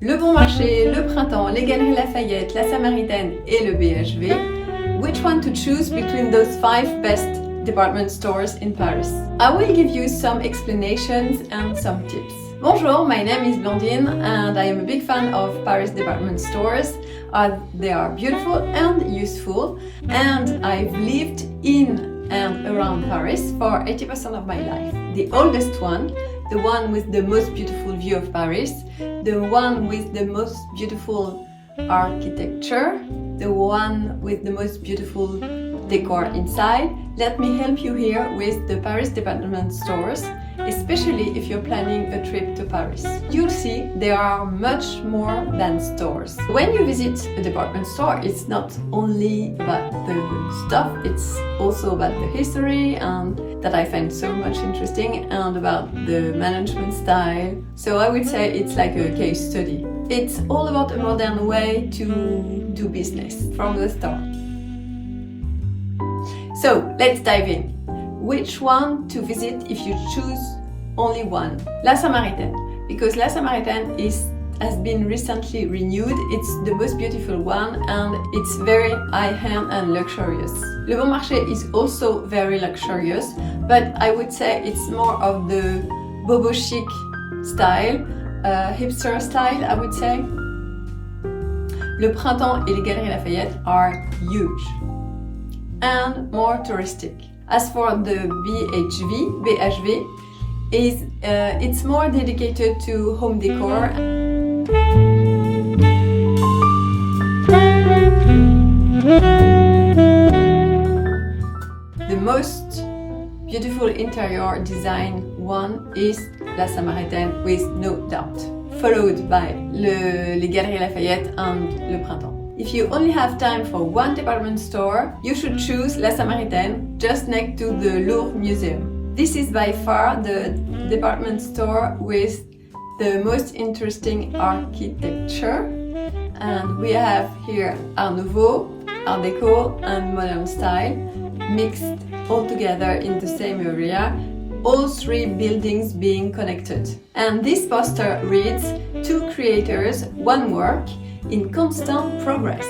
Le Bon Marché, le Printemps, les Galeries Lafayette, la Samaritaine et le BHV. Which one to choose between those 5 best department stores in Paris? I will give you some explanations and some tips. Bonjour, my name is Blandine and I am a big fan of Paris department stores. They are beautiful and useful, and I've lived in and around Paris for 80% of my life. The oldest one, the one with the most beautiful view of Paris, the one with the most beautiful architecture, the one with the most beautiful decor inside. Let me help you here with the Paris department stores, especially if you're planning a trip to Paris. You'll see there are much more than stores. When you visit a department store, it's not only about the stuff, it's also about the history, and that I find so much interesting, and about the management style. So I would say it's like a case study. It's all about a modern way to do business from the start. So let's dive in. Which one to visit if you choose only one? La Samaritaine, because La Samaritaine has been recently renewed. It's the most beautiful one and it's very high-end and luxurious. Le Bon Marché is also very luxurious, but I would say it's more of the bobo chic style, hipster style, I would say. Le Printemps et les Galeries Lafayette are huge and more touristic. As for the BHV, it's more dedicated to home decor. The most beautiful interior design one is La Samaritaine, with no doubt, followed by les Galeries Lafayette and Le Printemps. If you only have time for one department store, you should choose La Samaritaine, just next to the Louvre Museum. This is by far the department store with the most interesting architecture. And we have here Art Nouveau, Art Deco and Modern style mixed all together in the same area, all 3 buildings being connected. And this poster reads, 2 creators, 1 work, in constant progress.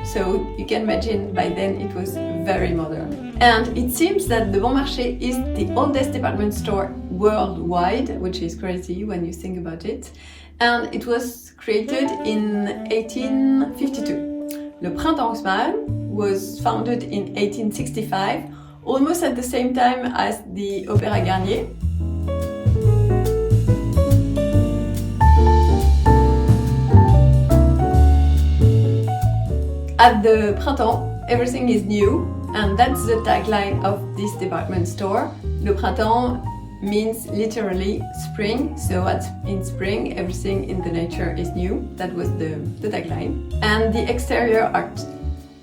So you can imagine by then it was very modern. And it seems that the Bon Marché is the oldest department store worldwide, which is crazy when you think about it. And it was created in 1852. Le Printemps was founded in 1865, almost at the same time as the Opéra Garnier. At the Printemps, everything is new, and that's the tagline of this department store. Le Printemps means literally spring, so in spring everything in the nature is new. That was the tagline. And the exterior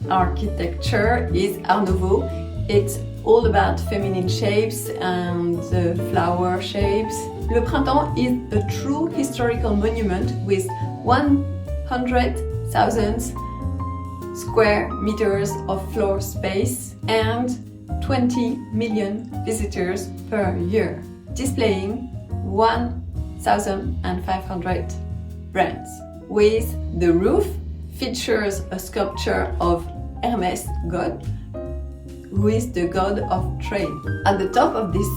architecture is Art Nouveau. It's all about feminine shapes and flower shapes. Le Printemps is a true historical monument with 100,000 square meters of floor space and 20 million visitors per year, displaying 1,500 brands. With the roof features a sculpture of Hermes god, who is the god of trade. At the top of this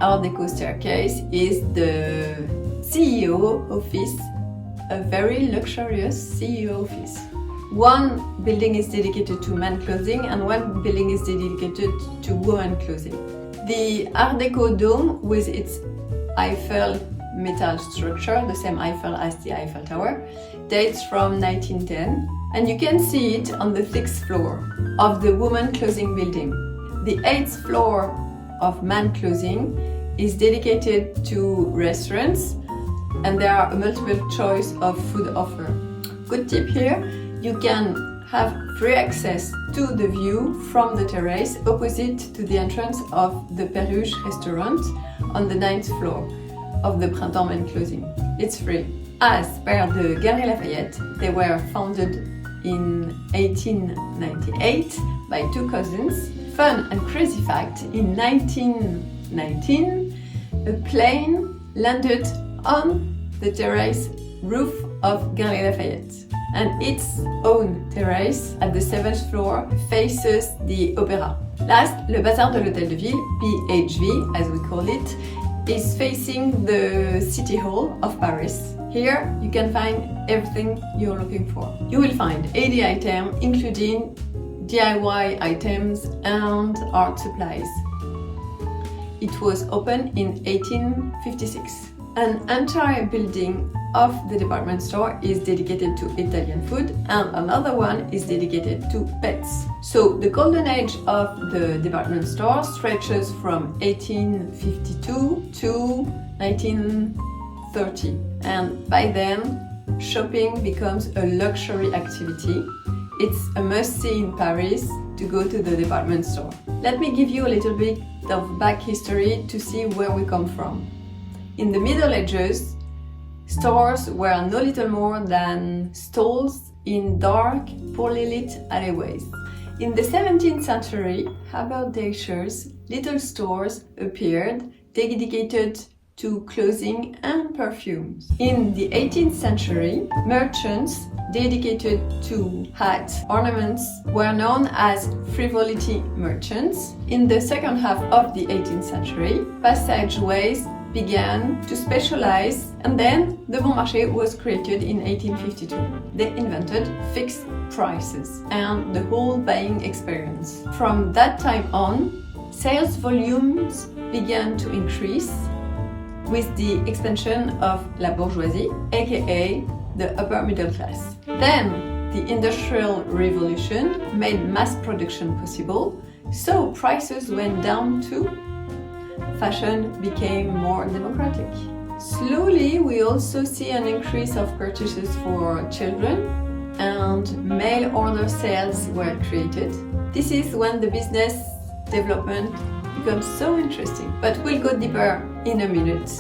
Art Deco staircase is the CEO office, a very luxurious CEO office. One building is dedicated to men clothing and one building is dedicated to women clothing. The Art Deco dome with its Eiffel metal structure, the same Eiffel as the Eiffel Tower, dates from 1910, and you can see it on the 6th floor of the women clothing building. The 8th floor of man clothing is dedicated to restaurants, and there are a multiple choice of food offer. Good tip here. You can have free access to the view from the terrace opposite to the entrance of the Perruche restaurant on the 9th floor of the Printemps Men Clothing. It's free. As per the Galeries Lafayette, they were founded in 1898 by 2 cousins. Fun and crazy fact, in 1919, a plane landed on the terrace roof of Galeries Lafayette, and its own terrace at the 7th floor faces the Opéra. Last, le Bazar de l'Hôtel de Ville, PHV as we call it, is facing the City Hall of Paris. Here you can find everything you're looking for. You will find 80 items including DIY items and art supplies. It was opened in 1856. An entire building of the department store is dedicated to Italian food and another one is dedicated to pets. So the golden age of the department store stretches from 1852 to 1930, and by then shopping becomes a luxury activity. It's a must-see in Paris to go to the department store. Let me give you a little bit of back history to see where we come from. In the Middle Ages, stores were no little more than stalls in dark, poorly lit alleyways. In the 17th century, haberdashers' little stores appeared dedicated to clothing and perfumes. In the 18th century, merchants dedicated to hat ornaments were known as frivolity merchants. In the second half of the 18th century, passageways began to specialize, and then the Bon Marché was created in 1852. They invented fixed prices and the whole buying experience. From that time on, sales volumes began to increase with the expansion of la bourgeoisie, aka the upper middle class. Then the Industrial Revolution made mass production possible, so prices went down too. Fashion became more democratic. Slowly, we also see an increase of purchases for children, and mail order sales were created. This is when the business development becomes so interesting. But we'll go deeper in a minute.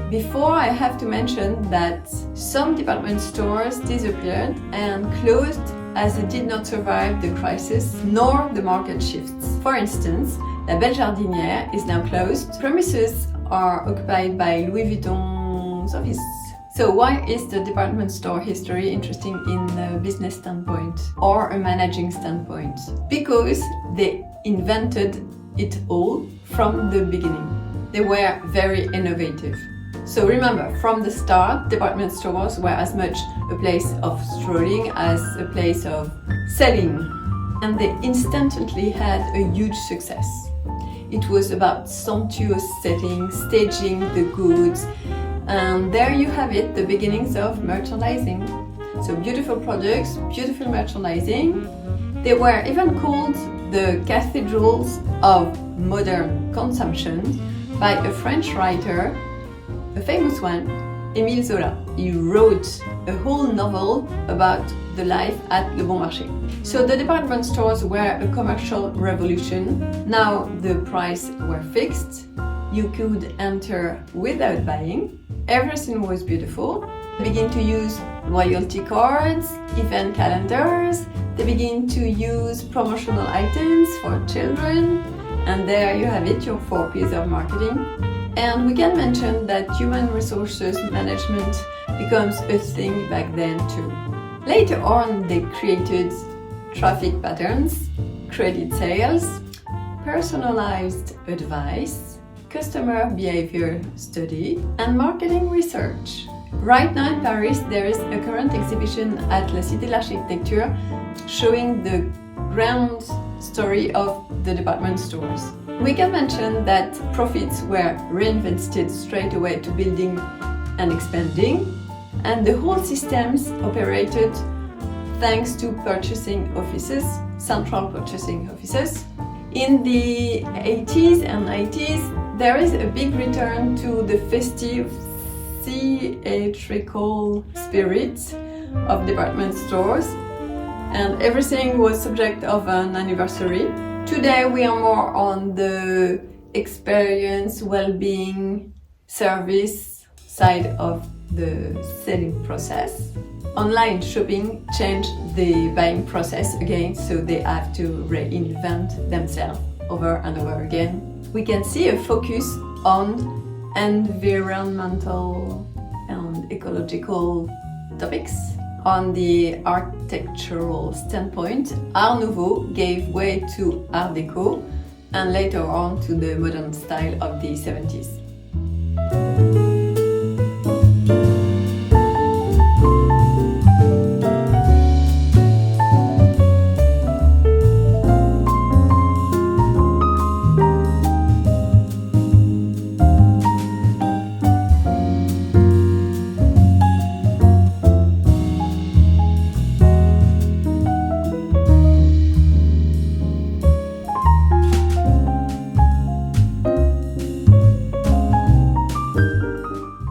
Before, I have to mention that some department stores disappeared and closed as they did not survive the crisis nor the market shifts. For instance, La Belle Jardinière is now closed. Premises are occupied by Louis Vuitton's office. So why is the department store history interesting in a business standpoint or a managing standpoint? Because they invented it all from the beginning. They were very innovative. So remember, from the start, department stores were as much a place of strolling as a place of selling. And they instantly had a huge success. It was about sumptuous settings, staging the goods, and there you have it, the beginnings of merchandising. So beautiful products, beautiful merchandising. They were even called the cathedrals of modern consumption by a French writer, a famous one, Émile Zola. He wrote a whole novel about the life at Le Bon Marché. So the department stores were a commercial revolution. Now the prices were fixed. You could enter without buying. Everything was beautiful. They begin to use loyalty cards, event calendars. They begin to use promotional items for children. And there you have it, your 4 P's of marketing. And we can mention that human resources management becomes a thing back then too. Later on, they created traffic patterns, credit sales, personalized advice, customer behavior study, and marketing research. Right now in Paris, there is a current exhibition at La Cité de l'Architecture showing the grand story of the department stores. We can mention that profits were reinvested straight away to building and expanding, and the whole systems operated thanks to purchasing offices, central purchasing offices. In the 80s and 90s, there is a big return to the festive, theatrical spirit of department stores, and everything was subject of an anniversary. Today we are more on the experience, well-being, service side of the selling process. Online shopping changed the buying process again, so they have to reinvent themselves over and over again. We can see a focus on environmental and ecological topics. On the architectural standpoint, Art Nouveau gave way to Art Deco and later on to the modern style of the 70s.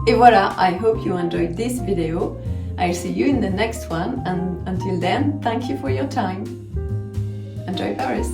Et voilà, I hope you enjoyed this video. I'll see you in the next one, and until then, thank you for your time. Enjoy Paris!